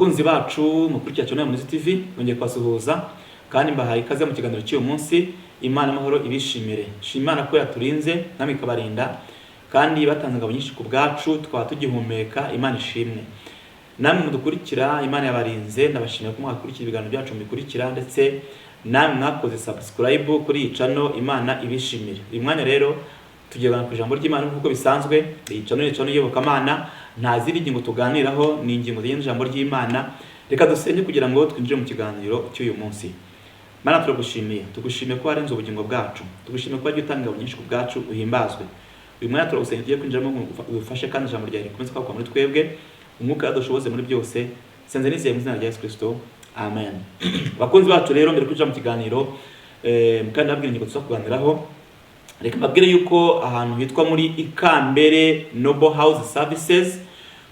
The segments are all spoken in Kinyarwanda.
Bakunzi bacu mukurikira cyane muri TV nongeye kwasuhuza kandi mbahaye ikaze mu kiganiro cy'uyu munsi. Imana amahoro ibishimire. Shimana ko yaturinze namwe ikabarinda kandi batanze ngabo nyinshi ku bwacu twaba tugihumeka. Imana ishimwe. Namwe mudukurikira Imana yabarinze, ndabashimira ko mwakurikira ibiganiro byacu mubikurikira ndetse namwe mwakoze subscribe kuri iyi channel. Imana ibishimire. Uyu mwanya rero tugirana ku ijambo ry'Imana nk'uko bisanzwe. Iyi channel y'Iyobokamana nta zindi ngingo tuganiraho, ni ingingo z'ijambo ry'Imana. Reka dusenge kugira ngo twinjire mu kiganiro cy'uyu munsi. Mana tugushimiye ko warenze ubugingo bwacu, tugushimiye ko wagiye utanga nyinshi ku bwacu, uhimbazwe. Uyu mwanya turagusenge tugiye kwinjiramo udufashe kandi ijambo ryawe rikomeze kwakwa muri twebwe, umwuka yadushoboze muri byose. Senze nizeye mu izina rya Yesu Kristo, amen. Bakunzi bacu rero mbere kwinjira mu kiganiro kandi nabwira ingingo tuza kuganiraho, reka mbabwire yuko ahantu hitwa muri Ikambere Noble House Services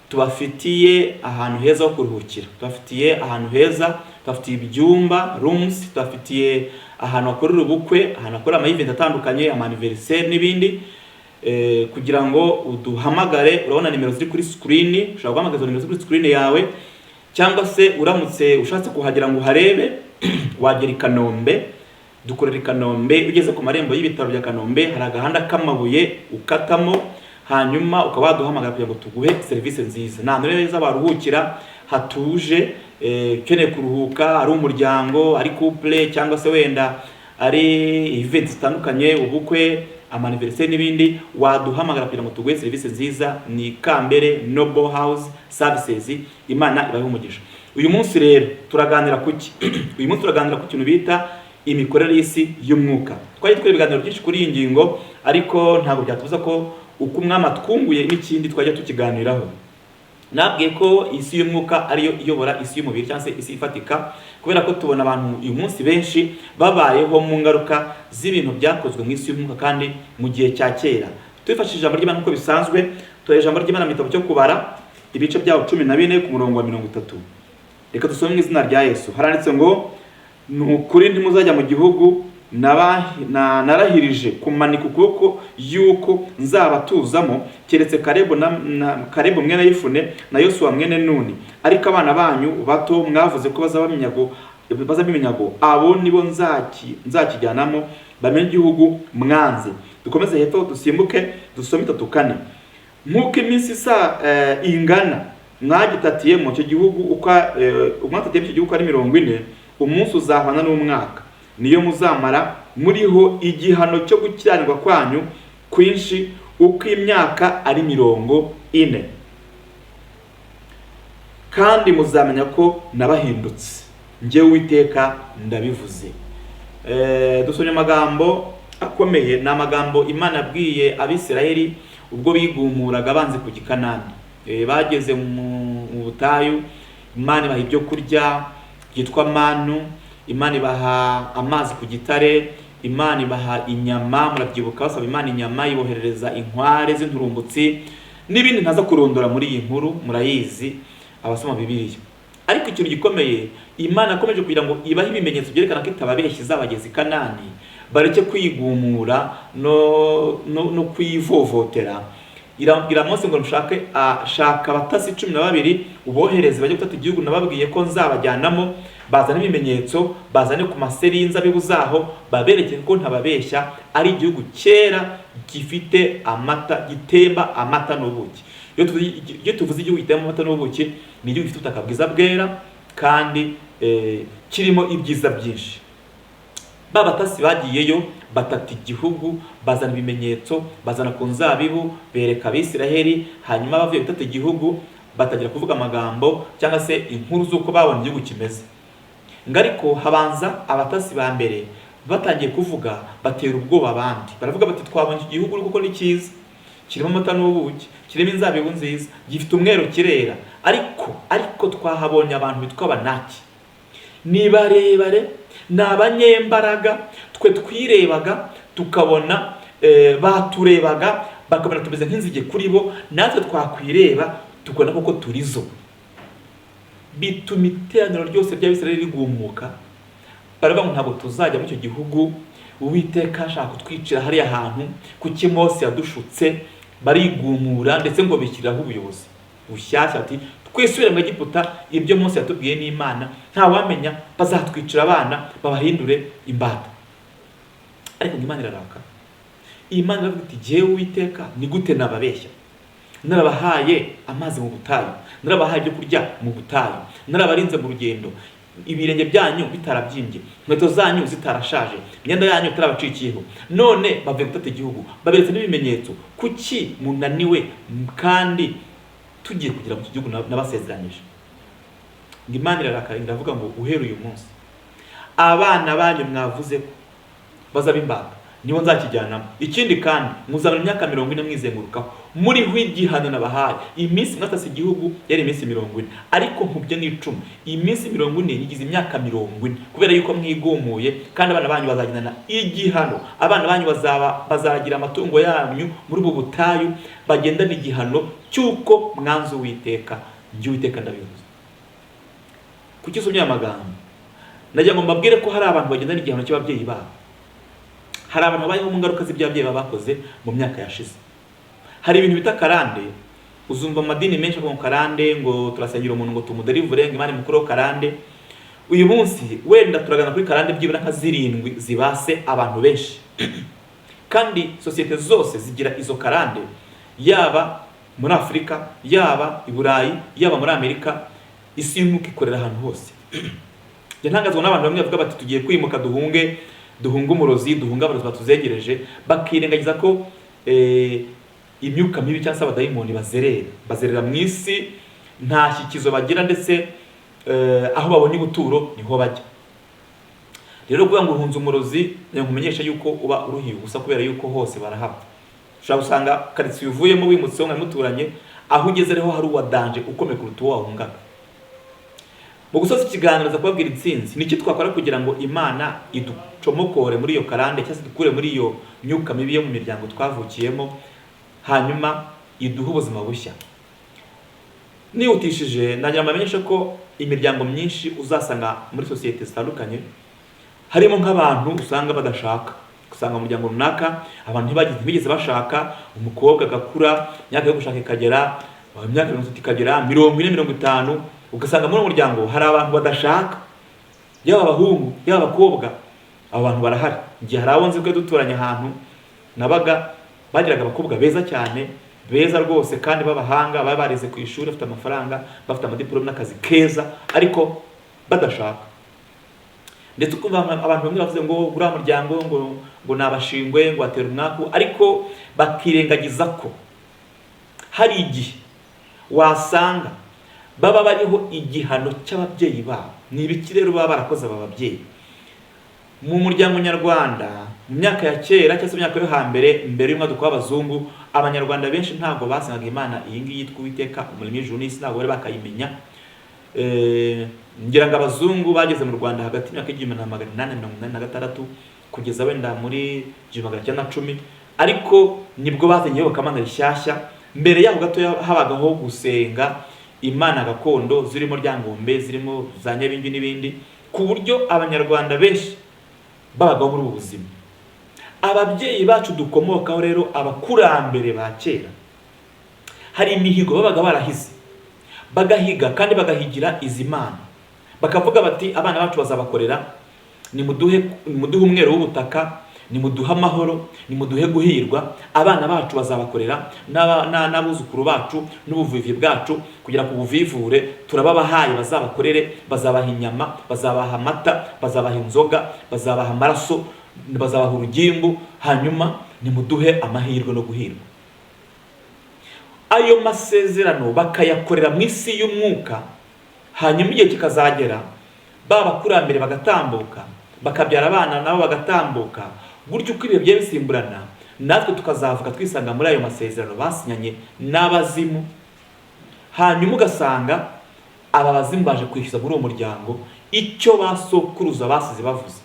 tubafitiye ahantu heza ho kuruhukira, tubafitiye ahantu heza, tubafitiye ibyumba rooms, tubafitiye ahantu hakorera ubukwe, ahantu hakorera ama event atandukanye, ama anniversaire n'ibindi. Kugira ngo uduhamagare, urabona nimero ziri kuri screen, ushobora guhamagaza nimero ziri kuri screen yawe, cyangwa se uramutse ushatse kuhagera ngo harebe wagera i Kanombe. Dukorera i Kanombe, ugeze ku marembo y'ibitaro bya Kanombe hari agahanda k'amabuye ukatamo, hanyuma ukaba waduhamagara kugira ngo tuguhe serivisi nziza. Nta neza baruhukira hatuje, ukeneye kuruhuka, ari umuryango, ari couple, cyangwa se wenda ari events zitandukanye, ubukwe, ama anniversaire n'ibindi, waduhamagara kugira ngo tuguhe serivisi nziza. Ni Ikambere Noble House Services. Imana ibahe umugisha. Uyu munsi rero turaganira kuki? Uyu munsi turaganira ku kintu bita imikorere y'isi y'umwuka. Twari twari ibiganiro byinshi kuri iyi ngingo, ariko ntabwo byatubuza ko uko umwami twunguye n'ikindi twajya tukiganiraho. Nabwiye ko isi y'umwuka ariyo iyobora isi y'umubiri cyangwa se isi ifatika, kubera ko tubona abantu uyu munsi benshi babayeho mu ngaruka z'ibintu byakozwe mu isi y'umwuka kandi mu gihe cya kera. Twifashishije ijambo ry'Imana uko bisanzwe, tureye ijambo ry'Imana mu gitabo cyo Kubara ibice byaho 14 ku murongo wa 30. Reka dusome mu izina rya Yesu. Haranditse ngo, nukuri ntimuzajya mu gihugu narahirije kumanika ukuboko yuko nzabatuzamo, keretse Kalebu mwene Yefune na Yosuwa mwene Nuni. Ariko abana banyu bato mwavuze ko bazaba iminyago, abo nibo nzakijyanamo bamenye igihugu mwanze. Dukomeze hepfo dusimbuke dusome 3:4. Nk'uko iminsi ingana mwagitatiye mu cyo gihugu, uko mwatatiye mu cyo gihugu ari 40, umunsi uzahwana n'umwaka. Niyo muzamara muriho igihano cyo gukiranirwa kwanyu kwinshi, uko imyaka ari 40. Kandi muzamenya ko nabahindutse, njye Uwiteka ndabivuze. Dusomye amagambo akomeye, ni amagambo Imana yabwiye Abisirayeli ubwo bigumuraga banze ku Gikanani. Bageze mu butayu, Imana ibaha ibyo kurya byitwa manu, Imana ibaha amazi ku gitare, Imana ibaha inyama. Murabyibuka basaba Imana inyama, iboherereza inkware z'inturumbutsi n'ibindi ntaza kurondora muri iyi nkuru, murayizi abasoma Bibiliya. Ariko ikintu gikomeye, Imana akomeje kugira ngo ibahe ibimenyetso byerekana ko itababeshya izabageza i Kanani, bareke kwigumura no kwivovotera. Irambwira Mose ngo shaka abatasi 12 ubohereze bajye gutata igihugu nababwiye ko nzabajyanamo, bazane ibimenyetso, bazane ku maseri y'inzabibu zaho, babereke ko ntababeshya, ari igihugu cyera gifite amata, gitemba amata n'ubuki. Iyo tuvuze igihugu gitemba amata n'ubuki, ni igihugu gifite ubutaka bwiza bwera kandi kirimo ibyiza byinshi. Babatasi bagiyeyo batata igihugu, bazana ibimenyetso, bazana ku nzabibu, bereka Abisiraheli. Hanyuma bavuye gutata igihugu batagira kuvuga amagambo cyangwa se inkuru z'uko babona igihugu kimeze. Ngariko habanza abatasi ba mbere batangiye kuvuga, batera ubwoba abandi. Baravuga bati twabonye igihugu kuko ni cyiza, kirimo amata n'ubuki, kirimo inzabibu nziza, gifite umwero kirera, ariko twahabonye abantu bitwa Abanaki. Ni barebare, ni abanyembaraga, twe twirebaga tukabona baturebaga bakabona tumeze nk'inzige kuri bo, natwe twakwireba tukabona koko turizo. Bituma iteraniro ryose ry'Abisirayeli rigumuka, baravuga ngo ntabwo tuzajya muri icyo gihugu, Uwiteka ashaka kutwicira hariya hantu, kuki Mose yadushutse. Barigumura ndetse ngo bishyiriraho ubuyobozi bushyashya, ati twisubire mu Egiputa, ibyo Mose yatubwiye n'Imana, nta wamenya bazatwicira abana babahindure imbata. Ariko Imana iraraka. Imana iravuga iti jyewe Uwiteka ni gute nababeshya? Narabahaye amazi mu butayu, narabahaye ibyo kurya mu butayu, narabarinze mu rugendo, ibirenge byanyu bitarabyimbye, inkweto zanyu zitarashaje, imyenda yanyu itarabacikiyeho, none bavuye gutata igihugu, baberetse n'ibimenyetso. Kuki munaniwe kandi tugiye kugira mu gihugu nabasezeranyije? Imana iraraka iravuga ngo uhera uyu munsi abana banyu mwavuze ko bazaba imbata nibo nzakijyanamo. Ikindi kandi muzabona imyaka 40 mwizengurukaho muriho igihano nabahaye. Iminsi mwatase igihugu yari iminsi 40, ariko nkubye n'icumi, iminsi 40 yigize imyaka 40, kubera yuko mwigumuye. Kandi abana banyu bazagendana igihano, abana banyu bazagira amatungo yanyu muri ubu butayu, bagendana igihano cyuko mwanze Uwiteka. Njye Uwiteka ndabivuze. Kuki usomye aya magambo? Najya ngo mbabwire ko hari abantu bagendana igihano cy'ababyeyi babo. Hari abantu babayeho mu ngaruka z'ibyabyeyi babakoze mu myaka yashize. Hari ibintu bita karande, uzumva amadini menshi avuga ngo karande, ngo turasengera umuntu ngo tumuderivure, ngo Imana imukuru karande. Uyu munsi wenda turagana kuri karande byibura nka 7 zibase abantu benshi. Kandi societe zose zigira izo karande, yaba muri Afrika, yaba i Burayi, yaba muri Amerika, isi y'umuka ikorera ahantu hose. Ntangazwa n'abantu bamwe bavuga bati tugiye kwimuka duhunga umurozi, duhunga abarozi batuzegereje, bakirengagiza ko imyuka mibi cyangwa se abadayimoni bazerera mu isi, nta shyikizo bagira, ndetse aho babonye ubuturo niho bajya. Rero kuvuga ngo uhunze umurozi nkumenyesha yuko uba uruhiye ubusa, kubera yuko hose barahaba. Ushobora gusanga karitsiye uvuyemo wimutseho nka muturanye, aho ugeze reho hari uwadanje ukomeye kuruta uwo wahungaga. Mu gusoza ikiganiro za kubabwira intsinzi, niki twakora kugira ngo Imana iducomokore muri iyo karande, cyangwa se dukure muri iyo myuka mibi yo mu miryango twavukiyemo, hanyuma iduhe ubuzima bushya. Nihutishije nagira amamenyesha ko imiryango myinshi uzasanga muri societe zitandukanye harimo nk'abantu usanga badashaka. Usanga mu muryango runaka abantu ntibigeze bashaka, umukobwa agakura, imyaka yo gushaka ikagera, imyaka 30 ikagera, 40 50, ugasanga muri umuryango hari abantu badashaka, yaba abahungu yaba abakobwa. Abo bantu barahari. Igihe hari abo nzi ko duturanye ahantu nabaga, bagiraga abakobwa beza cyane, beza rwose, kandi babahanga, baba barize ku ishuri, bafite amafaranga, bafite amadiplome n'akazi keza, ariko badashaka. Ndetse ukumva abantu bamwe bavuze ngo uriya muryango ngo nabashingwe, ngo atera umwaku, ariko bakirengagiza ko hari igihe wasanga baba bariho igihano cy'ababyeyi babo. Ni ibiki rero baba barakoze aba babyeyi? Mu muryango nyarwanda mu myaka ya kera cyangwa se imyaka yo hambere, mbere y'umwaduko w'abazungu, abanyarwanda benshi ntabwo basengaga Imana iyi ngiyi yitwa Uwiteka umuremyi w'ijuru n'isi, ntabwo bari bakayimenya. Ngira ngo abazungu bageze mu Rwanda hagati y'imyaka 1886 kugeza wenda muri 1910, ariko nibwo bazanye iyobokamana rishyashya. Mbere yaho gato habagaho gusenga Imana gakondo, zirimo Ryangombe, zirimo za Nyabingi n'ibindi, ku buryo abanyarwanda benshi babagaho muri ubu buzima. Ababyeyi bacu dukomokaho rero, abakurambere ba kera, hari imihigo babaga barahize, bagahiga kandi bagahigira izi Mana, bakavuga bati abana bacu bazabakorera, nimuduhe umwero w'ubutaka, nimuduhe amahoro, nimuduhe guhirwa, abana bacu bazabakorera, n'abuzukuru bacu n'ubuvivi bwacu, kugira ku buvivure turababahaye bazabakorere, bazabaha inyama, bazabaha amata, bazabaha inzoga, bazabaha amaraso, bazabaha urugimbu, hanyuma nimuduhe amahirwe no guhirwa. Ayo masezerano bakayakorera mu isi y'umwuka, hanyuma igihe kikazagera babakurambere bagatambuka, bakabyara abana nabo bagatambuka, gutyo uko ibihe bye bisimburana, natwe tukazavuka twisanga muri ayo masezerano basinyanye n'abazimu. Hanyuma ugasanga aba bazimu baje kwishyuza muri uwo muryango icyo basokuruza basize bavuze.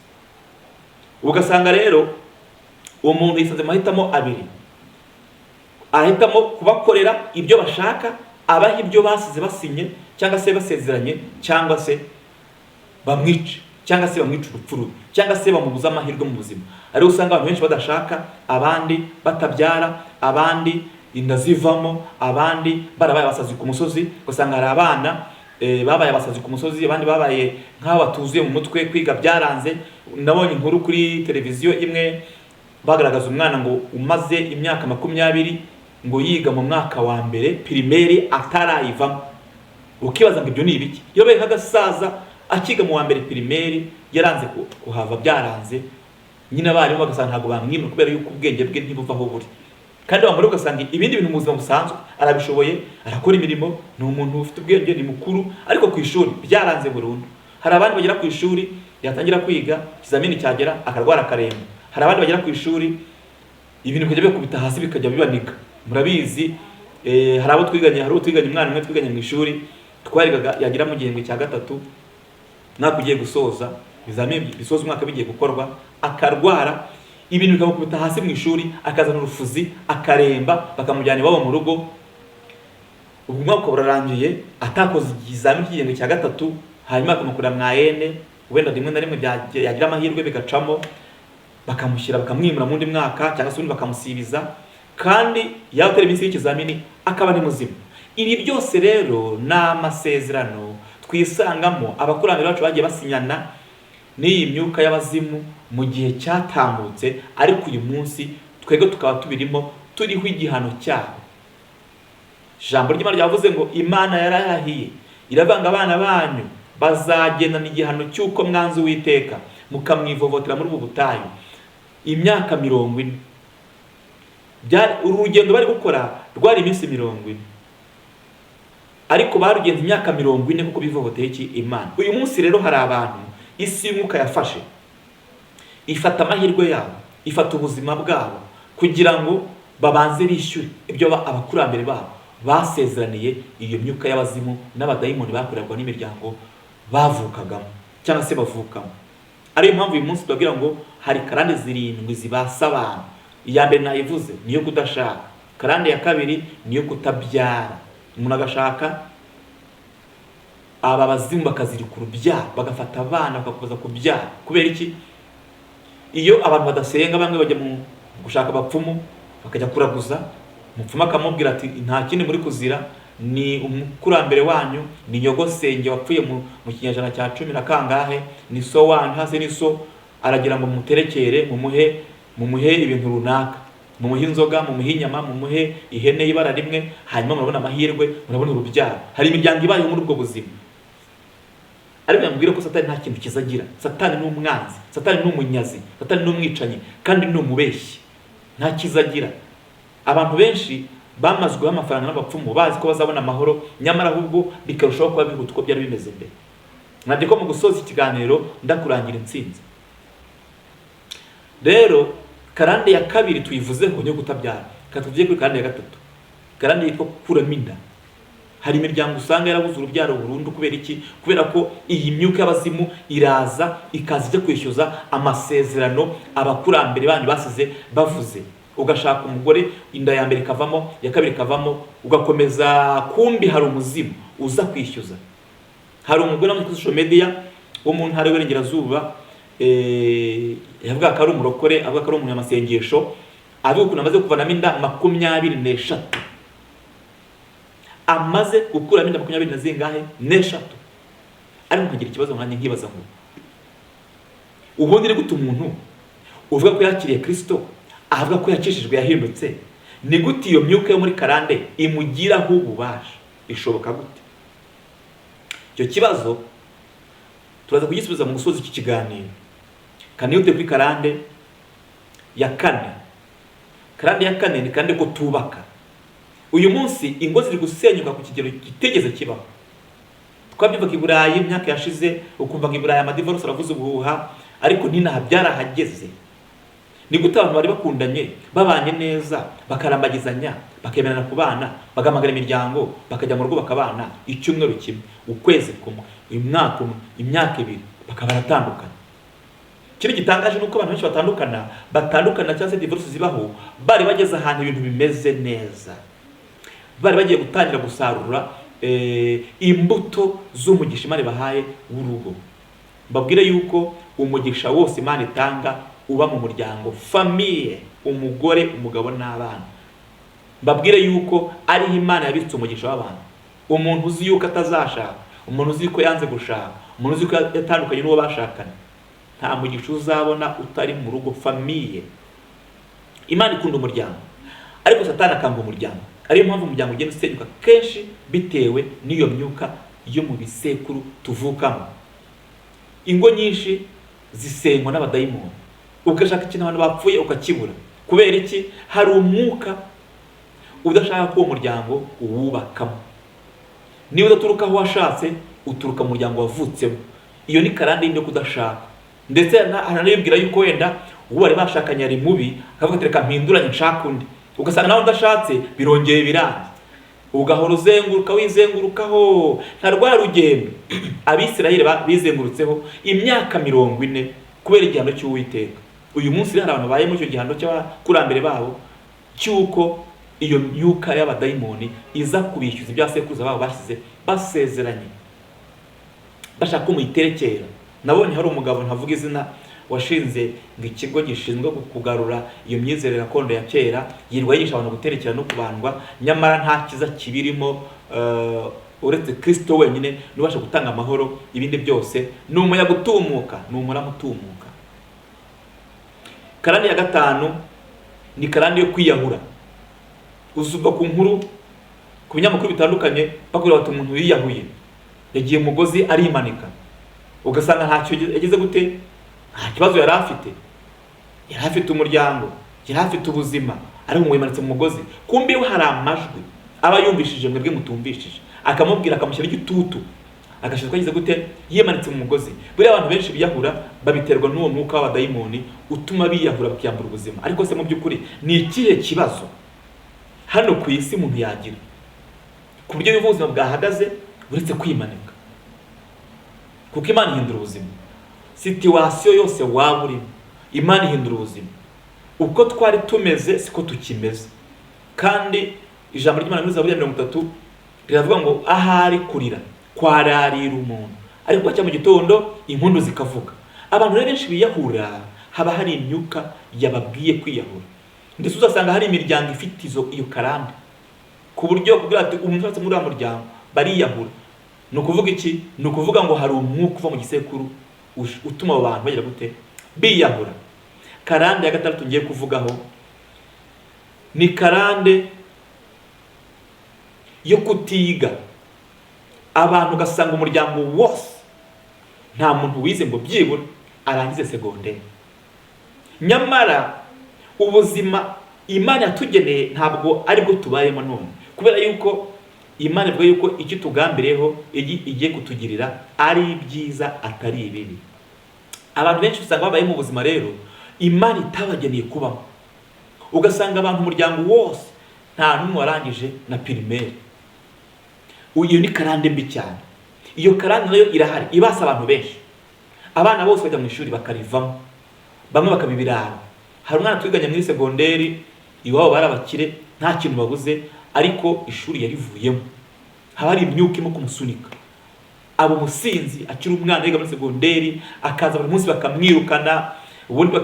Ugasanga rero uwo muntu yisanze mahitamo abiri, ahitamo kubakorera ibyo bashaka, abaha ibyo basize basinye cyangwa se basezeranye, cyangwa se bamwice, cyangwa se bamwica urupfu, cyangwa se bamubuza amahirwe mu buzima. Ari usanga abantu benshi badashaka, abandi batabyara, abandi inda zivamo, abandi barabaye abasazi ku musozi. Ugasanga hari abana babaye abasazi ku musozi, abandi babaye nk'aho batuzuye mu mutwe, kwiga byaranze. Nabonye inkuru kuri televiziyo imwe bagaragaza umwana ngo umaze imyaka 20 ngo yiga mu mwaka wa mbere primaire atarayivamo. Ukibaza ngo ibyo ni ibiki? Iyo baye nk'agasaza akiga mu wa mbere primaire yaranze kuhava byaranze, nyine abarimu bagasanga ntabwo bamwimira kubera yuko ubwenge bwe ntibuvaho buri. Kandi bamuri ugasanga ibindi bintu mu buzima busanzwe arabishoboye, arakora imirimo, ni umuntu ufite ubwenge, ni mukuru, ariko ku ishuri byaranze burundu. Hari abandi bagera ku ishuri yatangira kwiga, ikizamini cyagera akarwara akaremba. Hari abandi bagera ku ishuri ibintu bikajya bikubita hasi bikajya bibanika. Murabizi hari abo twiganye, umwana umwe twiganye mu ishuri, twarigaga yagira mu gihembwe cya gatatu, nakugiye gusoza ibizamini bisoza umwaka bigiye gukorwa, akarwara, ibintu bikamukubita hasi mu ishuri, akazana urufuzi, akaremba, bakamujyana iwabo mu rugo. Ubwo umwaka burarangiye atakoze ikizamini cy'igihembwe cya gatatu, hanyuma bakamukurira mwayene, wenda rimwe na rimwe yagira amahirwe bigacamo, bakamushyira bakamwimura mu ndi mwaka cyangwa se undi bakamusibiza, kandi yatera iminsi y'ikizamini akaba ni muzima. Ibi byose rero ni amasezerano twisangamo abakurambere bacu bagiye basinyana n'iyi myuka y'abazimu mu gihe cyatambutse, ariko uyu munsi twebwe tukaba tubirimo, turiho igihano cyabo. Ijambo ry'Imana ryavuze ngo Imana yarahiye iravanga abana banyu bazagendana igihano cy'uko mwanze Uwiteka mukamwivovotera muri ubu butayu imyaka 40. Urugendo bari gukora rwari iminsi 40, ariko barugenze imyaka 40 kuko bivovoteye iki Imana. Uyu munsi rero hari abantu isi y'umwuka yafashe, ifata amahirwe yabo, ifata ubuzima bwabo kugira ngo babanze bishyure ibyo abakurambere babo basezeraniye iyo myuka y'abazimu n'abadayimoni bakorerwa n'imiryango bavukagamo cyangwa se bavukamo. Ariyo mpamvu uyu munsi tubabwira ngo hari karande 7 zibasa abantu. Iya mbere nayivuze niyo kudashaka, karande ya kabiri niyo kutabyara. Umuntu agashaka, aba bazimu bakazirika urubyaro, bagafata abana bakakubuza kubyara. Kubera iki? Iyo abantu badasenga, bamwe bajya mu gushaka abapfumu, bakajya kuraguza, umupfumu akamubwira ati nta kindi muri kuzira, ni umukurambere wanyu, ni nyogosenge wapfuye mu kinyejana cya 10 na kangahe, ni so wanyu, hasi ni so, aragira ngo muterekere, mumuhe ibintu runaka, mumuhe inzoga, mumuhe inyama, mumuhe ihene y'ibara rimwe, hanyuma murabona amahirwe, murabona urubyaro. Hari imiryango ibayeho muri ubwo buzima. Ariko yambwira ko Satani nta kintu kizagira. Satani ni umwanzi, Satani ni umunyazi, Satani ni umwicanyi, kandi ni umubeshyi, nta kizagira. Abantu benshi bamazweho amafaranga n'abapfumu bazi ko bazabona amahoro, nyamara ahubwo bikarushaho kuba bihuta uko byari bimeze mbere. Nabyo ko mu gusoza ikiganiro ndakurangira intsinzi. Rero karande ya kabiri tuyivuzeho yo kutabyara, katuvuye kuri karande ya gatatu, karande yitwa kuramo inda. Hari imiryango usanga yarabuze urubyaro burundu. Kubera iki? Kubera ko iyi myuka y'abazimu iraza ikaza ijya kwishyuza amasezerano abakurambere banyu basize bavuze. Ugashaka umugore, inda ya mbere kavamo, ya kabiri kavamo, ugakomeza, kumbi hari umuzimu uza kwishyuza. Hari umugore muri social media wo mu ntara y'Iburengerazuba, yavuga ko ari umurokore, avuga ko ari umunyamasengesho, avuga ko amaze kuvanamo inda 24, amaze gukuramo inda 24 ariko nkagira ikibazo nkanye nkibaza ngo ubundi ni gute umuntu uvuga ko yakiriye Kristo, avuga ko yakishijwe, yahindutse, ni gute iyo myuka yo muri karande imugiraho ububasha? Ishoboka gute? Icyo kibazo turaza kugisubiza mu gusoza iki kiganiro. Kaniyute kuri karande ya 4. Karande ya 4 ni kandi ko tubaka. Uyu munsi ingo ziri gusenyuka ku kigero kitegeze kibaho. Twabivuga i Burayi imyaka yashize, ukumva ngo i Burayi amadivorce aravuze ubuhuha, ariko ninaha byarahageze. Ni gute abantu bari bakundanye, babanye neza, bakarambagizanya, bakemerana kubana, bagamagara imiryango, bakajya mu rugo bakabana icyumweru kimwe, ukwezi kumwe, umwaka umwe, imyaka 2, bakaba baratandukana. Kiri gitangaje nuko abantu benshi batandukana cyangwa se divorce zibaho bari bageze ahantu ibintu bimeze neza, bari bagiye gutangira gusarura imbuto z'umugisha Imana bahaye w'urugo. Mbabwire yuko umugisha wose Imana itanga uba mu muryango, famille, umugore, umugabo n'abana. mbabwire yuko ariho Imana yabitse umugisha w'abantu. Umuntu uzi yuko atazashaka, umuntu uzi ko yanze gushaka, umuntu uzi ko yatandukanye n'uwo bashakanye, nta mugisha uzabona utari mu rugo, famiye. Imana ikunda umuryango, ariko Satani akanga umuryango. Ariyo mpamvu umuryango ugenda usenyuka kenshi bitewe n'iyo myuka yo mu bisekuru tuvukamo. Ingo nyinshi zisenywa n'abadayimoni. Ugashaka ikintu abantu bapfuye ukakibura. Kubera iki? Hari umwuka udashaka ko uwo muryango uwubakamo. Niba udaturuka aho washatse, uturuka mu muryango wavutsemo. Iyo ni karande yo kudashaka. Ndetse aranabibwira yuko wenda uwo bari bashakanye ari mubi, akavuga ati reka mpinduranye nshaka undi. Ugasanga nawe udashatse birongeye biranze. Ugahora uzenguruka wizengurukaho nta rwa rugendo. Abisirayeli bizengurutseho imyaka 40 kubera igihano cy'Uwiteka. Uyu munsi hari abantu baye mu cyo gihano cy'abakurambere babo cyuko iyo myuka y'abadayimoni iza kubishyuza ibya sekuruza babo bashyize basezeranye, bashaka kumuyiterekera. Nabonye hari umugabo ntavuga izina washinze ngo ikigo gishinzwe kugarura iyo myizerere gakondo ya kera, yirwa yigisha abantu guterekera no kubandwa, nyamara nta kiza kibirimo uretse Kristo wenyine nubasha gutanga amahoro. Ibindi byose ni umuyaga utumuka, ni umurama utumuka. Karande ya gatanu ni karande yo kwiyahura. Uzuba ku nkuru ku binyamakuru bitandukanye bakubwira bati umuntu yiyahuye, yagiye umugozi arimanika. Ugasanga ntacyo yagize gute, nta kibazo yari afite umuryango, yari afite ubuzima, ari mu yimanitse mu mugozi. Kumbe we hari amajwi aba yumvishije mwebwe mutumvishije, akamubwira akamushyira igitutu, agashizwa yagize gute, yimanitse mu mugozi. Buriya abantu benshi biyahura babiterwa n'uwo mwuka w'abadayimoni utuma biyahura bakiyambura ubuzima. Ariko se mu by'ukuri ni ikihe kibazo hano ku isi umuntu yagira ku buryo ubuzima bwahagaze uretse kwimanika? Kuko Imana ihindura ubuzima. Situasiyo yose waba urimo, Imana ihindura ubuzima. Uko twari tumeze siko tukimeze. Kandi ijambo ry'Imana muri Zaburi 30 riravuga ngo ahari kurira kwararira umuntu, ariko bacya mu gitondo impundu zikavuga. Abantu benshi biyahura haba hari imyuka yababwiye kwiyahura. Ndetse uzasanga hari imiryango ifite iyo karande ku buryo kugira ati umuntu wese muri muryango bariyahura. Ni ukuvuga iki? Ni ukuvuga ngo hari umwuka uva mu gisekuru utuma abo bantu bagira gute, biyahura. Karande ya gatandatu ngiye kuvugaho ni karande yo kutiga. Abantu ugasanga umuryango wose nta muntu wize ngo byibura arangize segonderi, nyamara ubuzima Imana yatugeneye ntabwo ari bwo tubayemo none, kubera yuko Imana ivuga yuko icyo tugambireho igiye kutugirira ari byiza atari ibibi. Abantu benshi usanga babaye mu buzima rero Imana itabageneye kubamo. Ugasanga abantu umuryango wose nta n'umwe warangije na primaire. Iyo ni karande mbi cyane. Iyo karande nayo irahari, ibasa abantu benshi. Abana bose bajya mu ishuri bakarivamo, bamwe bakabibirara. Hari umwana twiganye muri segonderi, iwabo barabakire, nta kintu babuze, ariko ishuri yarivuyemo. Haba hari imyuka irimo kumusunika. Abo musinzi akiri umwana yiga muri segonderi, akaza buri munsi bakamwirukana, ubundi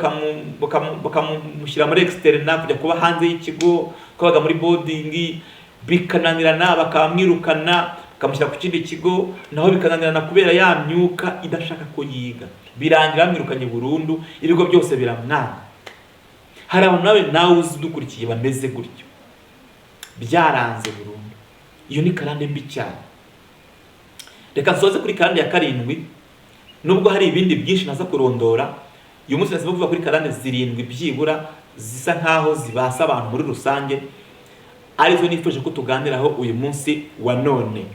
bakamushyira muri externe kujya kuba hanze y'ikigo, kwabaga muri boarding, bikananirana bakamwirukana bakamushyira ku kindi kigo, naho bikananirana kubera ya myuka idashaka ko yiga. Birangira bamwirukanye burundu, ibigo byose biramwanga. Hari abantu nawe uzi dukurikiye bameze gutyo, byaranze burundu. Iyo ni karande mbi cyane. Reka nsoze kuri karande ya karindwi, nubwo hari ibindi byinshi naza kurondora. Uyu munsi nasiba kuvuga kuri karande zirindwi byibura zisa nkaho zibasa abantu muri rusange, arizo nifuje ko tuganiraho uyu munsi wa none.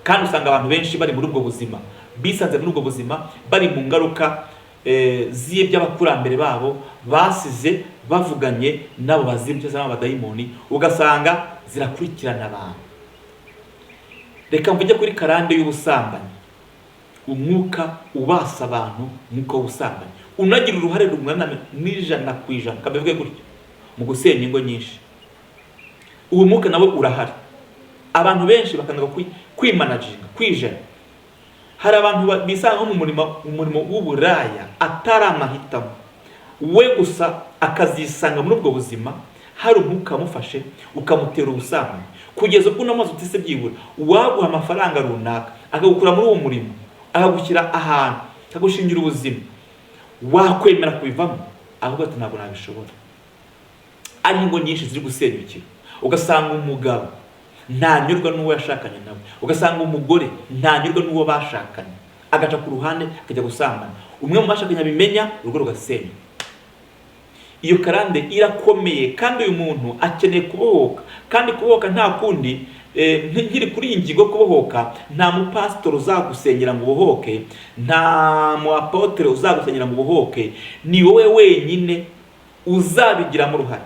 Kandi usanga abantu benshi bari muri ubwo buzima, bisanze muri ubwo buzima, bari mu ngaruka z'iby'abakurambere babo basize bavuganye nabo bazimye cyangwa abadayimoni, ugasanga zirakurikirana abantu. Reka mvuge kuri karande y'ubusambanyi. Umwuka ubasa abantu, umwuka w'ubusambanyi unagira uruhare rungana n'100% kabivuge gutyo mu gusenya ingo nyinshi. Uwo mwuka nawe urahari. Abantu benshi bakanga kwimanaginga, kwijana. Hari abantu bisanga mu murimo w'uburaya atari amahitamo, we gusa akazisanga muri ubwo buzima. hari umwuka wamufashe ukamutera ubusambanyi, kugeza ubwo unamaze utise byibura waguha amafaranga runaka akagukura muri uwo murimo akagushyira ahantu akagushingira ubuzima, wakwemera kubivamo? ahubwo ati ntabwo nabishobora. Ari ingo nyinshi ziri gusenyukira, ugasanga umugabo ntanyurwa n'uwo yashakanye nawe, ugasanga umugore ntanyurwa n'uwo bashakanye, agaca ku ruhande akajya gusambana, umwe mu bashakanye abimenya urugo rugasenya. Iyo karande irakomeye kandi uyu muntu akeneye kubohoka, kandi kubohoka nta kundi. Nkiri kuri iyi ngingo kubohoka, nta mupasitori uzagusengera ngo ubohoke, nta muapotre uzagusengera ngo ubohoke, ni wowe wenyine uzabigiramo uruhare.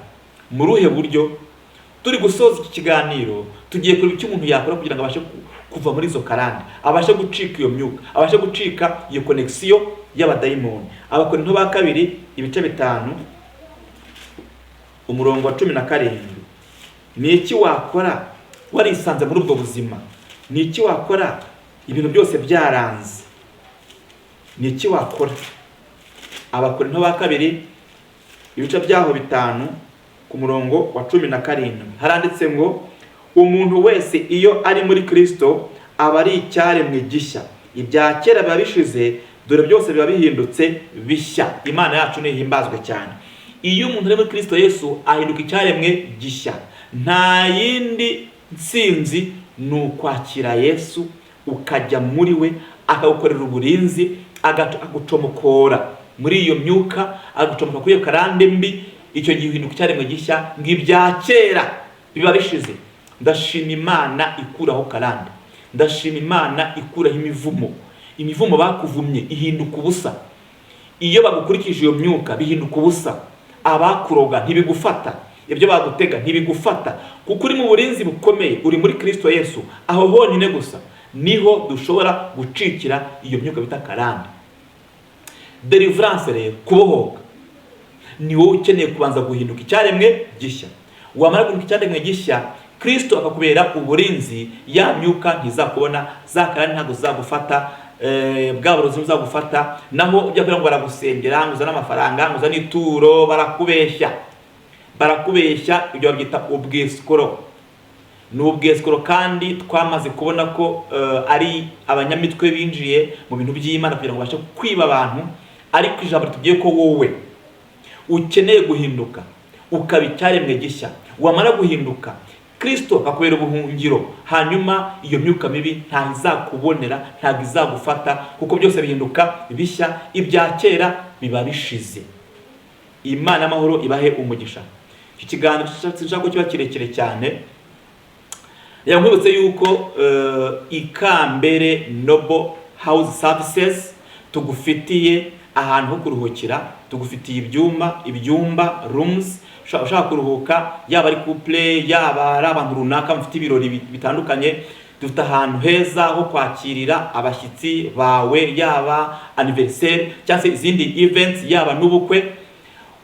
Mu ruhe buryo? Turi gusoza iki kiganiro tugiye kureba icyo umuntu yakora kugira ngo abashe kuva muri izo karande, abashe gucika iyo myuka, abashe gucika iyo connection y'abadayimoni. Abakorinto ba 2 ibice 5 umurongo wa 17. Ni iki wakora warisanze muri ubwo buzima? Ni iki wakora ibintu byose byaranze? Ni iki wakora? Abakorinto ba 2 ibice byaho 5 ku murongo wa 17 haranditse ngo umuntu wese iyo ari muri Kristo aba ari icyaremwe gishya, ibya kera biba bishize dore byose biba bihindutse bishya. Imana yacu nihimbazwe cyane. Iyo umuntu ari muri Kristo Yesu ahinduka icyaremwe gishya. Nta yindi nsinzi ni ukwakira Yesu ukajya muri we, akagukorera uburinzi, agagucomokora muri iyo myuka, agagucomoka kuri iyo karande mbi. Icyo gihe uhinduka icyaremwe gishya, ng'ibya kera biba bishize. Ndashima Imana ikuraho karande, ndashima Imana ikuraho imivumo bakuvumye ihinduka ubusa. Iyo bagukurikije iyo myuka bihinduka ubusa. Abakuroga ntibigufata, ibyo bagutega ntibigufata, kuko uri mu burinzi bukomeye, uri muri Kristo Yesu. Aho honyine gusa niho dushobora gucikira iyo myuka bita karande. Deliverance rero, kubohoka, ni wowe ukeneye kubanza guhinduka icyaremwe gishya. Wamara guhinduka icyaremwe gishya, Kristo akakubera uburinzi, ya myuka ntizakubona, za karande ntabwo zagufata, bwa burozi buzagufata. Naho ujya kugira ngo baragusengera, nguzana amafaranga, nguzana ituro, barakubeshya. Ibyo babyita ubweskoro. Ni ubweskoro, kandi twamaze kubona ko ari abanyamitwe binjiye mu bintu by'Imana kugira ngo bashe kwiba abantu. Ariko ijambo tugiye ko wowe ukeneye guhinduka ukaba icyaremwe gishya. Wamara guhinduka, Kristo akakubera ubuhungiro, hanyuma iyo myuka mibi nta izakubonera, ntabwo izagufata, kuko byose bihinduka bishya, ibya kera biba bishize. Imana y'amahoro ibahe umugisha. Iki kiganiro nshaka ko kiba kirekire cyane. Yankwibutse yuko Ikambere Noble House Services tugufitiye ahantu ho kuruhukira, tugufitiye ibyumba rooms. Ushaka kuruhuka, yaba ari couple, yaba ari abantu runaka mufite ibirori bitandukanye, dufite ahantu heza ho kwakirira abashyitsi bawe, yaba anniversaire cyangwa se izindi events, yaba n'ubukwe.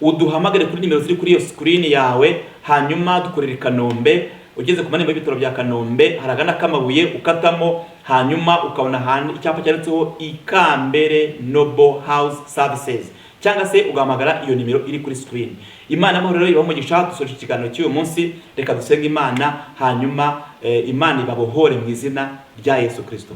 Uduhamagare kuri nimero ziri kuri iyo screen yawe, hanyuma dukorera i Kanombe. Ugeze ku marembo y'ibitaro bya Kanombe haragana k'amabuye ukatamo, hanyuma ukabona ahantu icyapa cyanditseho Ikambere Noble House Services, cyangwa se ugahamagara iyo nimero iri kuri screen. Imana y'amahoro rero ibamugisha. Dusoje ikiganiro cy'uyu munsi, reka dusenge Imana, hanyuma Imana ibabohore mu izina rya Yesu Kristo.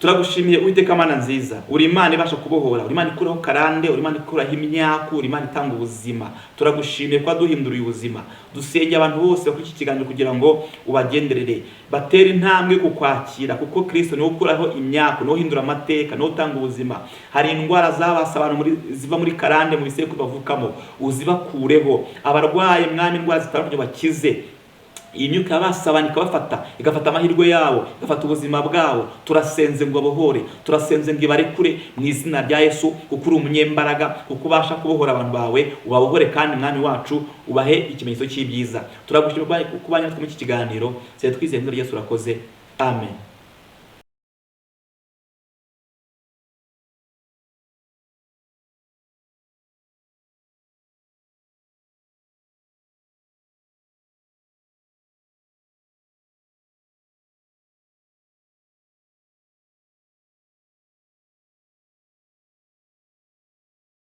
Turagushimiye Uwiteka Mana nziza, uri Imana ibasha kubohora, uri Imana ikuraho karande, uri Imana ikuraho imyaku, uri Imana itanga ubuzima. Turagushimiye kwa duhinduriye ubuzima. Dusenge abantu bose kuri iki kiganiro kugira ngo ubagenderere, batera intambwe kukwakira, kuko Kristo niwe ukuraho imyaku, niwe uhindura amateka, niwe utanga ubuzima. Hari indwara zabasa abantu ziva muri karande mu bisekuru bavukamo, uzibakureho. Abarwaye Mwami indwara zitandukanye bakize. Iyi myuka yabasabanye igafata amahirwe yabo, igafata ubuzima bwabo. Turasenze ngo abohore, turasenze ngo ibarekure mu izina rya Yesu, kuko uri umunyembaraga, kuko ubasha kubohora abantu bawe. Ubabohore kandi Mwami wacu ubahe ikimenyetso cy'ibyiza. Turagushimira kubanya muri iki kiganiro. Twizeye ngo Yesu urakoze. Amen.